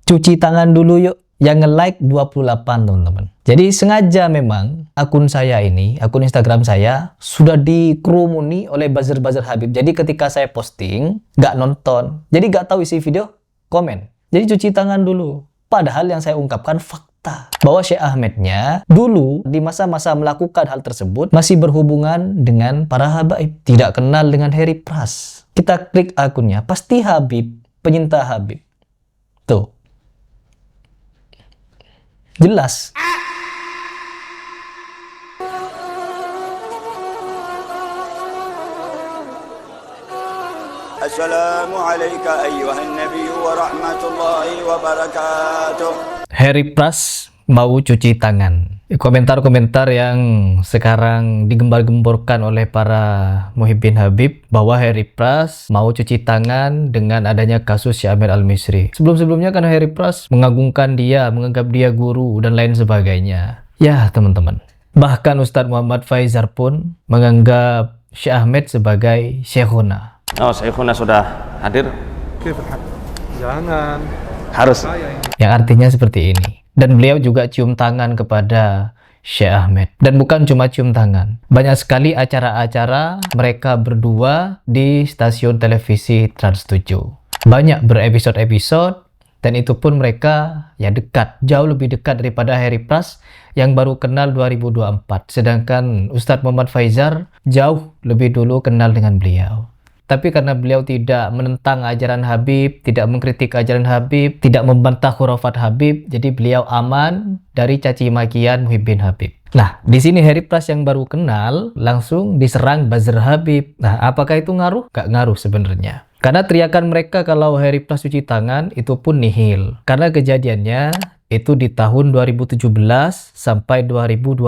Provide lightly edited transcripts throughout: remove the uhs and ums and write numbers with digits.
Cuci tangan dulu yuk. Yang nge-like 28 teman-teman. Jadi sengaja memang akun saya ini, akun Instagram saya sudah dikerumuni oleh buzzer-buzzer Habib. Jadi ketika saya posting, nggak nonton. Jadi nggak tahu isi video, komen. Jadi cuci tangan dulu. Padahal yang saya ungkapkan fakta. Bahwa Syekh Ahmednya dulu di masa-masa melakukan hal tersebut masih berhubungan dengan para habaib. Tidak kenal dengan Harry Pras. Kita klik akunnya, pasti Habib, penyinta Habib. Tuh. Jelas. Assalamualaikum ayyuhan nabiy wa rahmatullahi wa barakatuh. Harry Pras mau cuci tangan. Komentar-komentar yang sekarang digembar-gemborkan oleh para muhibbin Habib bahwa Harry Pras mau cuci tangan dengan adanya kasus Syekh Ahmed Al-Misri. Sebelum-sebelumnya kan Harry Pras mengagungkan dia, menganggap dia guru dan lain sebagainya. Ya teman-teman, bahkan Ustadz Muhammad Faizar pun menganggap Syekh Ahmed sebagai Syekhuna. Oh, Syekhuna sudah hadir? Jangan. Harus. Yang artinya seperti ini. Dan beliau juga cium tangan kepada Syekh Ahmed. Dan bukan cuma cium tangan. Banyak sekali acara-acara mereka berdua di stasiun televisi Trans 7. Banyak berepisode-episode. Dan itu pun mereka ya dekat. Jauh lebih dekat daripada Harry Pras yang baru kenal 2024. Sedangkan Ustadz Muhammad Faizar jauh lebih dulu kenal dengan beliau. Tapi karena beliau tidak menentang ajaran Habib, tidak mengkritik ajaran Habib, tidak membantah khurafat Habib, jadi beliau aman dari caci makian muhibbin Habib. Nah, di sini Harry Pras yang baru kenal langsung diserang buzzer Habib. Nah, apakah itu ngaruh? Gak ngaruh sebenarnya. Karena teriakan mereka kalau Harry Pras cuci tangan itu pun nihil. Karena kejadiannya itu di tahun 2017 sampai 2021.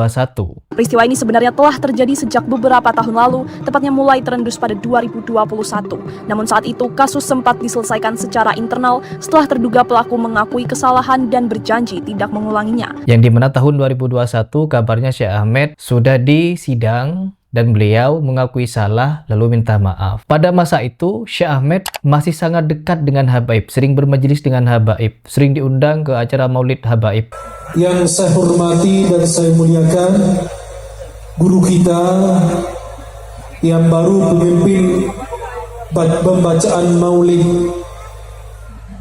Peristiwa ini sebenarnya telah terjadi sejak beberapa tahun lalu, tepatnya mulai terendus pada 2021. Namun saat itu kasus sempat diselesaikan secara internal setelah terduga pelaku mengakui kesalahan dan berjanji tidak mengulanginya. Yang dimana tahun 2021 kabarnya Syekh Ahmed sudah disidang dan beliau mengakui salah lalu minta maaf. Pada masa itu Syekh Ahmed masih sangat dekat dengan habaib, sering bermajelis dengan habaib, sering diundang ke acara maulid habaib. Yang saya hormati dan saya muliakan guru kita yang baru memimpin pembacaan maulid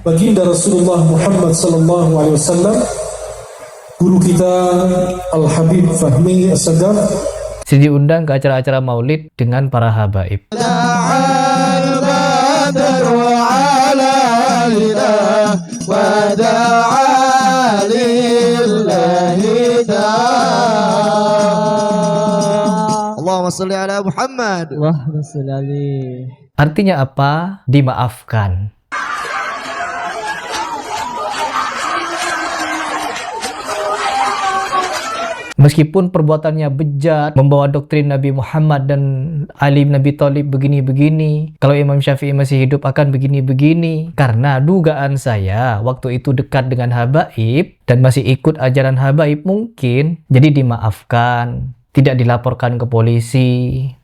baginda Rasulullah Muhammad SAW, guru kita Al-Habib Fahmi As-Sagaf, diundang ke acara-acara maulid dengan para habaib. Allahumma shalli ala Muhammad. Artinya apa? Dimaafkan. Meskipun perbuatannya bejat, membawa doktrin Nabi Muhammad dan Ali bin Abi Thalib begini-begini, kalau Imam Syafi'i masih hidup akan begini-begini. Karena dugaan saya waktu itu dekat dengan habaib dan masih ikut ajaran habaib mungkin, jadi dimaafkan, tidak dilaporkan ke polisi,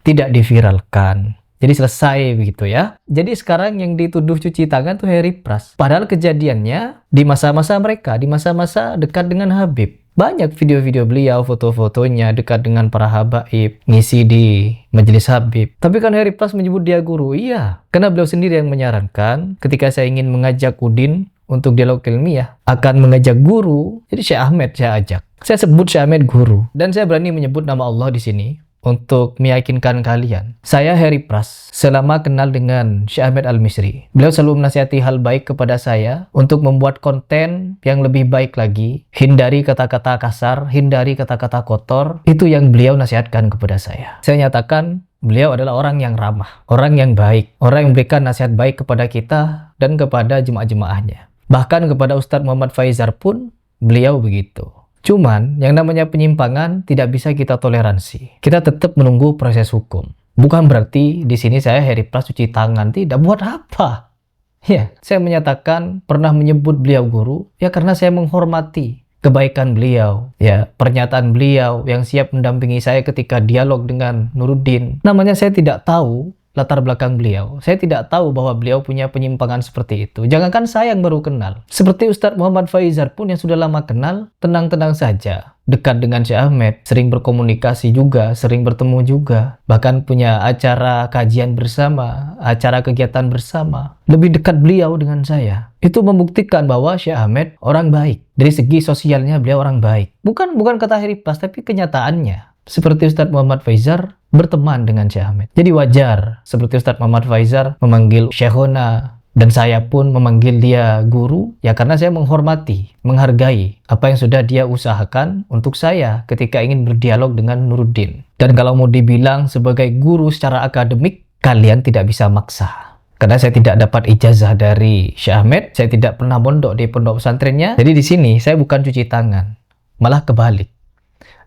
tidak diviralkan. Jadi selesai begitu ya. Jadi sekarang yang dituduh cuci tangan tuh Harry Pras. Padahal kejadiannya di masa-masa mereka, di masa-masa dekat dengan Habib. Banyak video-video beliau, foto-fotonya dekat dengan para habaib, ngisi di majelis Habib. Tapi kan Harry Pras menyebut dia guru. Iya, karena beliau sendiri yang menyarankan ketika saya ingin mengajak Udin untuk dialog ilmiah, akan mengajak guru. Jadi Syekh Ahmed saya ajak. Saya sebut Syekh Ahmed guru. Dan saya berani menyebut nama Allah di sini untuk meyakinkan kalian. Saya Harry Pras, selama kenal dengan Syekh Ahmed Al-Misri. Beliau selalu menasihati hal baik kepada saya untuk membuat konten yang lebih baik lagi. Hindari kata-kata kasar, hindari kata-kata kotor. Itu yang beliau nasihatkan kepada saya. Saya nyatakan beliau adalah orang yang ramah, orang yang baik, orang yang memberikan nasihat baik kepada kita dan kepada jemaah-jemaahnya. Bahkan kepada Ustadz Muhammad Faizar pun beliau begitu. Cuman, yang namanya penyimpangan tidak bisa kita toleransi. Kita tetap menunggu proses hukum. Bukan berarti di sini saya Harry Pras cuci tangan. Tidak, buat apa? Ya, saya menyatakan pernah menyebut beliau guru, ya karena saya menghormati kebaikan beliau. Ya, pernyataan beliau yang siap mendampingi saya ketika dialog dengan Nuruddin. Namanya saya tidak tahu latar belakang beliau. Saya tidak tahu bahwa beliau punya penyimpangan seperti itu. Jangankan saya yang baru kenal. Seperti Ustadz Muhammad Faizar pun yang sudah lama kenal, tenang-tenang saja. Dekat dengan Syekh Ahmed, sering berkomunikasi juga, sering bertemu juga. Bahkan punya acara kajian bersama, acara kegiatan bersama. Lebih dekat beliau dengan saya. Itu membuktikan bahwa Syekh Ahmed orang baik. Dari segi sosialnya beliau orang baik. Bukan kata Heripas, tapi kenyataannya. Seperti Ustadz Muhammad Faizar berteman dengan Syekh Ahmed. Jadi wajar seperti Ustadz Muhammad Faizar memanggil Syekhona, dan saya pun memanggil dia guru, ya karena saya menghormati, menghargai apa yang sudah dia usahakan untuk saya ketika ingin berdialog dengan Nuruddin. Dan kalau mau dibilang sebagai guru secara akademik, kalian tidak bisa maksa. Karena saya tidak dapat ijazah dari Syekh Ahmed, saya tidak pernah mondok di pondok pesantrennya. Jadi di sini saya bukan cuci tangan, malah kebalik.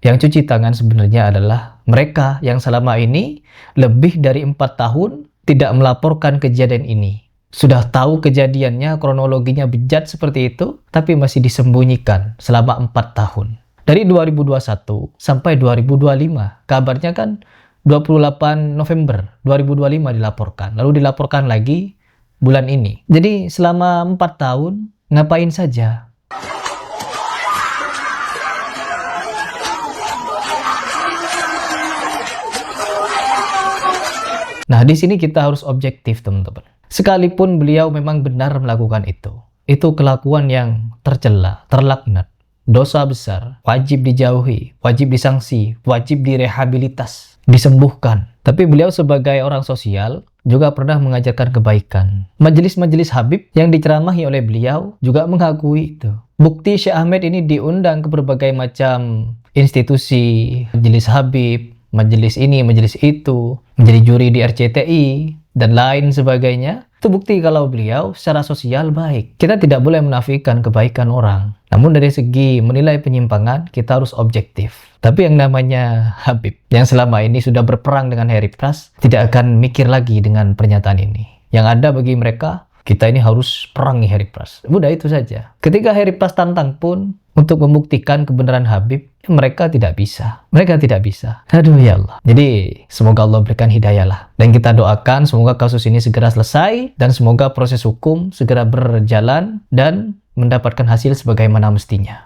Yang cuci tangan sebenarnya adalah mereka yang selama ini lebih dari 4 tahun tidak melaporkan kejadian ini. Sudah tahu kejadiannya, kronologinya bejat seperti itu, tapi masih disembunyikan selama 4 tahun. Dari 2021 sampai 2025, kabarnya kan 28 November 2025 dilaporkan. Lalu dilaporkan lagi bulan ini. Jadi selama 4 tahun, ngapain saja? Nah, di sini kita harus objektif, teman-teman. Sekalipun beliau memang benar melakukan itu kelakuan yang tercela, terlaknat, dosa besar, wajib dijauhi, wajib disangsi, wajib direhabilitas, disembuhkan. Tapi beliau sebagai orang sosial juga pernah mengajarkan kebaikan. Majelis-majelis Habib yang diceramahi oleh beliau juga mengakui itu. Bukti Syekh Ahmed ini diundang ke berbagai macam institusi, majelis Habib, majelis ini, majelis itu, menjadi juri di RCTI, dan lain sebagainya. Itu bukti kalau beliau secara sosial baik. Kita tidak boleh menafikan kebaikan orang. Namun dari segi menilai penyimpangan, kita harus objektif. Tapi yang namanya Habib, yang selama ini sudah berperang dengan Heripas, tidak akan mikir lagi dengan pernyataan ini. Yang ada bagi mereka, kita ini harus perangi Heripas. Udah itu saja. Ketika Heripas tantang pun, untuk membuktikan kebenaran Habib, mereka tidak bisa. Mereka tidak bisa. Aduh ya Allah. Jadi semoga Allah berikan hidayah lah. Dan kita doakan semoga kasus ini segera selesai. Dan semoga proses hukum segera berjalan dan mendapatkan hasil sebagaimana mestinya.